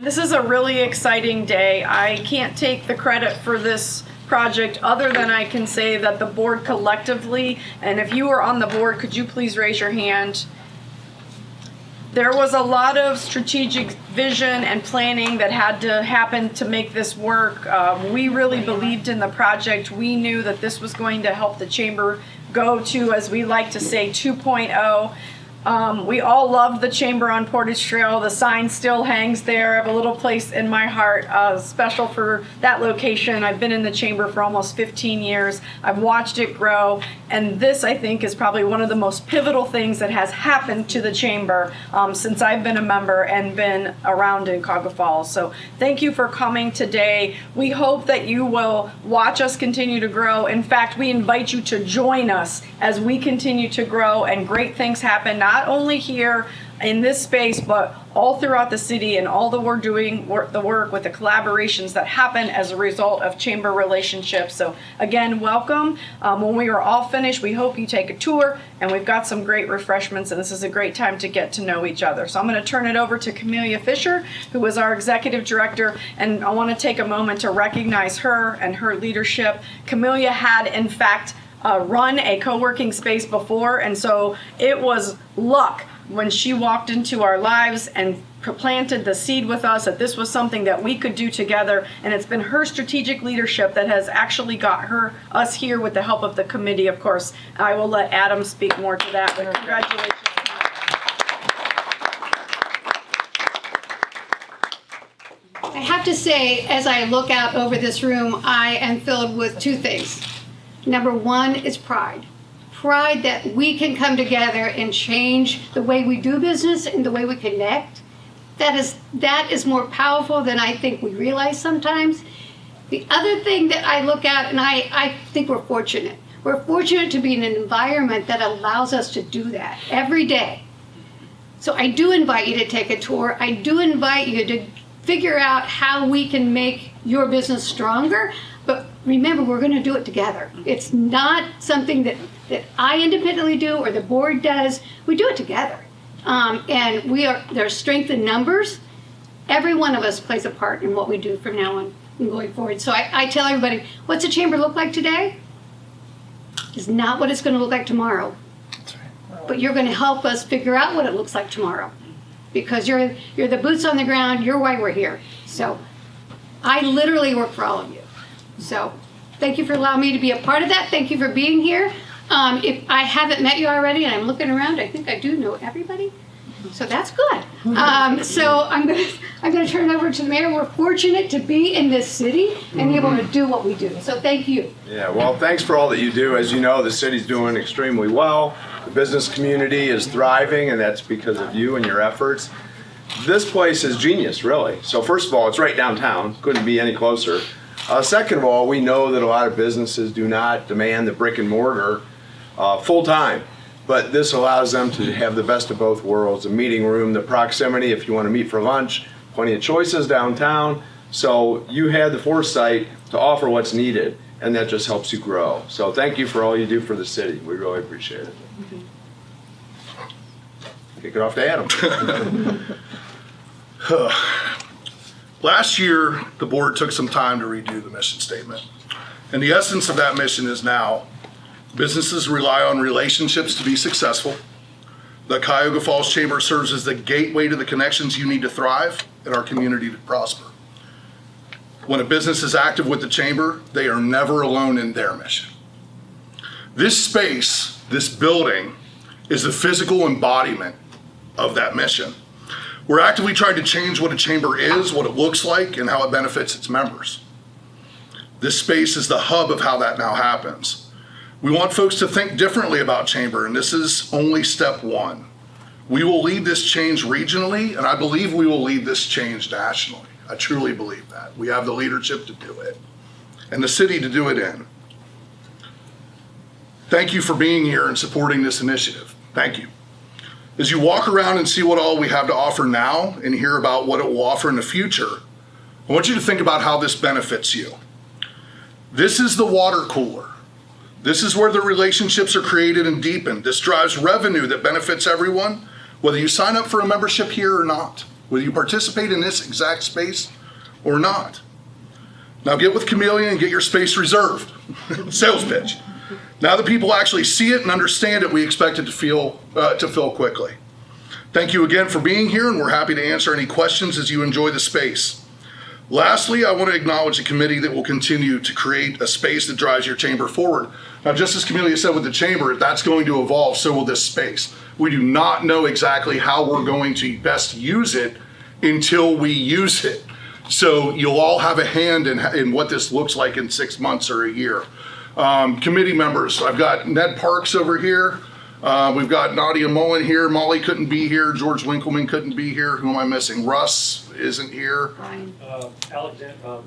This is a really exciting day. I can't take the credit for this project other than I can say that the board collectively, and if you are on the board, could you please raise your hand? There was a lot of strategic vision and planning that had to happen to make this work. We really believed in the project. We knew that this was going to help the chamber go to, as we like to say, 2.0. We all loved the chamber on Portage Trail. The sign still hangs there. I have a little place in my heart special for that location. I've been in the chamber for almost 15 years. I've watched it grow, and this, I think, is probably one of the most pivotal things that has happened to the chamber since I've been a member and been around in Cuyahoga Falls. So thank you for coming today. We hope that you will watch us continue to grow. In fact, we invite you to join us as we continue to grow and great things happen, not only here in this space, but all throughout the city, and all that we're doing the work with the collaborations that happen as a result of chamber relationships. So again, welcome. When we are all finished, we hope you take a tour, and we've got some great refreshments, and this is a great time to get to know each other. So I'm going to turn it over to Camelia Fisher, who is our executive director, and I want to take a moment to recognize her and her leadership. Camelia had, in fact, run a co-working space before, and so it was luck when she walked into our lives and planted the seed with us that this was something that we could do together, and it's been her strategic leadership that has actually got us here with the help of the committee. Of course, I will let Adam speak more to that, but congratulations. I have to say, as I look out over this room, I am filled with two things. Number one is pride. Pride that we can come together and change the way we do business and the way we connect. That is more powerful than I think we realize sometimes. The other thing that I look at, and I think we're fortunate. We're fortunate to be in an environment that allows us to do that every day. So I do invite you to take a tour. I do invite you to figure out how we can make your business stronger. But remember, we're going to do it together. It's not something that I independently do or the board does. We do it together. And there's strength in numbers. Every one of us plays a part in what we do from now on and going forward. So I tell everybody, what's the chamber look like today is not what it's going to look like tomorrow. That's right. But you're going to help us figure out what it looks like tomorrow. Because you're the boots on the ground. You're why we're here. So I literally work for all of you. So thank you for allowing me to be a part of that. Thank you for being here. If I haven't met you already and I'm looking around, I think I do know everybody. So that's good. So I'm gonna turn it over to the mayor. We're fortunate to be in this city and able to do what we do. So thank you. Yeah, well, thanks for all that you do. As you know, the city's doing extremely well. The business community is thriving, and that's because of you and your efforts. This place is genius, really. So first of all, it's right downtown. Couldn't be any closer. Second of all, we know that a lot of businesses do not demand the brick and mortar full time, but this allows them to have the best of both worlds, the meeting room, the proximity, if you want to meet for lunch, plenty of choices downtown. So you had the foresight to offer what's needed, and that just helps you grow. So thank you for all you do for the city. We really appreciate it. Kick it off to Adam. Last year, the board took some time to redo the mission statement. And the essence of that mission is now, businesses rely on relationships to be successful. The Cuyahoga Falls Chamber serves as the gateway to the connections you need to thrive and our community to prosper. When a business is active with the chamber, they are never alone in their mission. This space, this building, is the physical embodiment of that mission. We're actively trying to change what a chamber is, what it looks like, and how it benefits its members. This space is the hub of how that now happens. We want folks to think differently about chamber, and this is only step one. We will lead this change regionally, and I believe we will lead this change nationally. I truly believe that. We have the leadership to do it, and the city to do it in. Thank you for being here and supporting this initiative. Thank you. As you walk around and see what all we have to offer now and hear about what it will offer in the future, I want you to think about how this benefits you. This is the water cooler. This is where the relationships are created and deepened. This drives revenue that benefits everyone, whether you sign up for a membership here or not. whether you participate in this exact space or not. Now get with Camellia and get your space reserved. Sales pitch. Now that people actually see it and understand it, we expect it to fill quickly. Thank you again for being here, and we're happy to answer any questions as you enjoy the space. Lastly, I want to acknowledge the committee that will continue to create a space that drives your chamber forward. Now, just as Camellia said with the chamber, that's going to evolve, so will this space. We do not know exactly how we're going to best use it until we use it. So you'll all have a hand in what this looks like in 6 months or a year. Committee members, I've got Ned Parks over here. We've got Nadia Mullen here. Molly couldn't be here. George Winkleman couldn't be here. Who am I missing? Russ isn't here. Brian.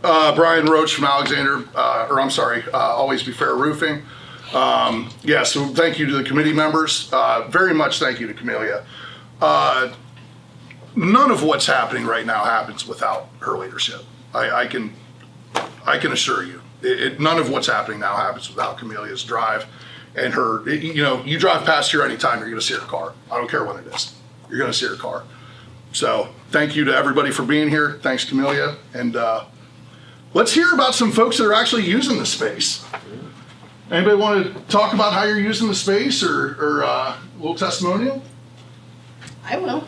Brian Roach from Alexander, Always Be Fair Roofing. So thank you to the committee members. Very much thank you to Camellia. None of what's happening right now happens without her leadership. I can assure you. None of what's happening now happens without Camelia's drive and her. You drive past here anytime, you're going to see her car. I don't care when it is. You're going to see her car. So thank you to everybody for being here. Thanks, Camellia. And let's hear about some folks that are actually using the space. Anybody want to talk about how you're using the space or a little testimonial? I will.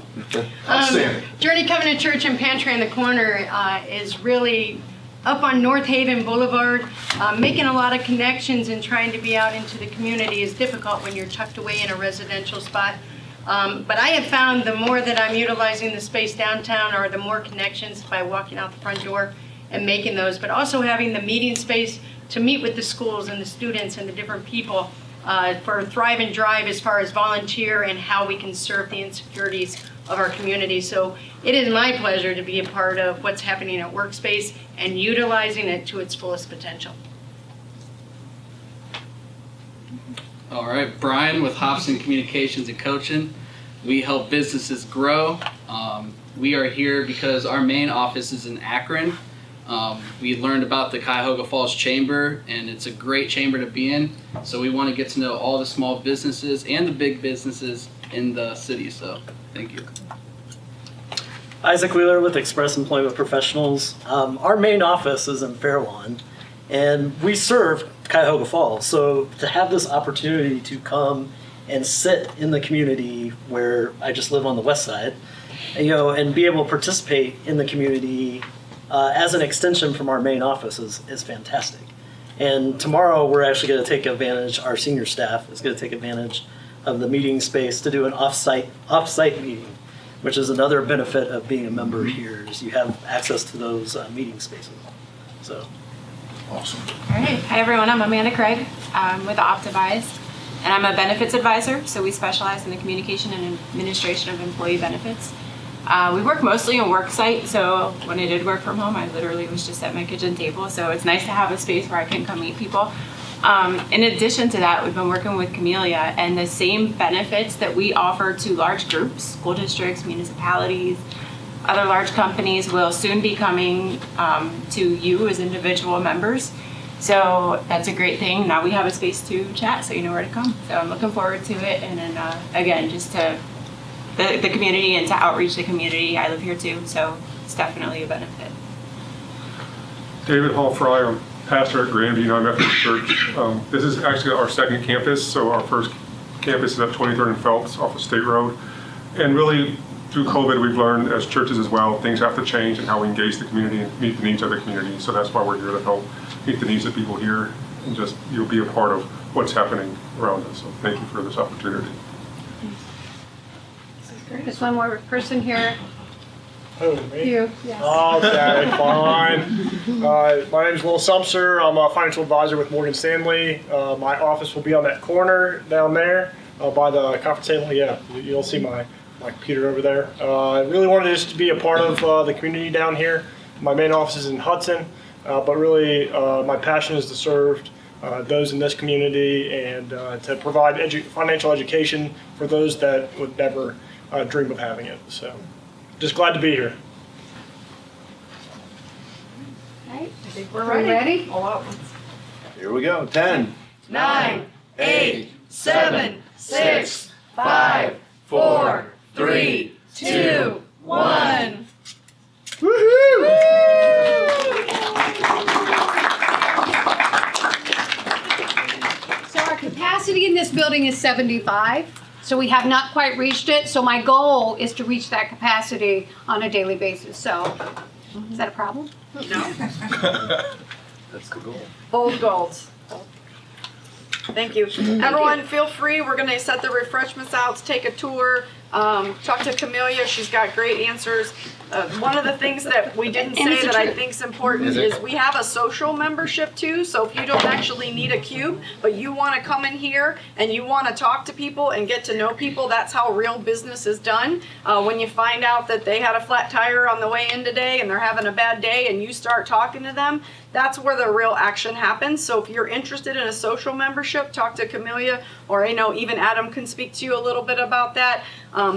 Outstanding. Journey Covenant Church and Pantry in the Corner is really up on North Haven Boulevard. Making a lot of connections and trying to be out into the community is difficult when you're tucked away in a residential spot. But I have found the more that I'm utilizing the space downtown are the more connections by walking out the front door and making those, but also having the meeting space to meet with the schools and the students and the different people for Thrive and Drive as far as volunteer and how we can serve the insecurities of our community. So it is my pleasure to be a part of what's happening at Workspace and utilizing it to its fullest potential. All right, Brian with Hobson Communications and Coaching. We help businesses grow. We are here because our main office is in Akron. We learned about the Cuyahoga Falls Chamber, and it's a great chamber to be in. So we want to get to know all the small businesses and the big businesses in the city. So thank you. Isaac Wheeler with Express Employment Professionals. Our main office is in Fairlawn, and we serve Cuyahoga Falls. So to have this opportunity to come and sit in the community where I just live on the west side, and be able to participate in the community as an extension from our main office is fantastic. And tomorrow we're actually going to take advantage, our senior staff is going to take advantage of the meeting space to do an off-site meeting, which is another benefit of being a member here, is you have access to those meeting spaces. So. Awesome. All right. Hi, everyone. I'm Amanda Craig. I'm with Optavise, and I'm a benefits advisor. So we specialize in the communication and administration of employee benefits. We work mostly on work site. So when I did work from home, I literally was just at my kitchen table. So it's nice to have a space where I can come meet people. In addition to that, we've been working with Camellia, and the same benefits that we offer to large groups, school districts, municipalities, other large companies will soon be coming to you as individual members. So that's a great thing. Now we have a space to chat, so you know where to come. So I'm looking forward to it. And then again, just to the community and to outreach the community. I live here too, so it's definitely a benefit. David Hall Fry, I'm pastor at Grandview United Methodist Church. This is actually our second campus, so our first campus is at 23rd and Phelps off of State Road. And really, through COVID, we've learned as churches as well, things have to change in how we engage the community and meet the needs of the community. So that's why we're here to help meet the needs of people here and just be a part of what's happening around us. So thank you for this opportunity. There's one more person here. Oh, me? You, yes. Okay, fine. My name is Will Sumser. I'm a financial advisor with Morgan Stanley. My office will be on that corner down there by the conference table. Yeah, you'll see my computer over there. I really wanted just to be a part of the community down here. My main office is in Hudson, but really my passion is to serve those in this community and to provide financial education for those that would never dream of having it. So just glad to be here. All right, I think we're ready. Here we go. 10, 9, 8, 7, 6, 5, 4, 3, 2, 1. building is 75, so we have not quite reached it. So my goal is to reach that capacity on a daily basis. So is that a problem? No. That's the goal. Bold goals. Thank you. Everyone, feel free. We're going to set the refreshments out, take a tour, talk to Camelia. She's got great answers. One of the things that we didn't And say it's a that I trip. think is important is we have a social membership too. So if you don't actually need a cube, but you want to come in here and you want to talk to people and get to know people, that's how real business is done. When you find out that they had a flat tire on the way in today and they're having a bad day and you start talking to them, that's where the real action happens. So if you're interested in a social membership, talk to Camelia, or I know even Adam can speak to you a little bit about that.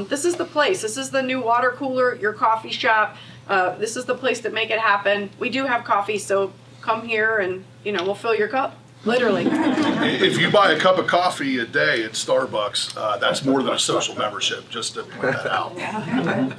This is the place. This is the new water cooler, your coffee shop. This is the place to make it happen. We do have coffee, so come here and we'll fill your cup. Literally. If you buy a cup of coffee a day at Starbucks, that's more than a social membership, just to point that out.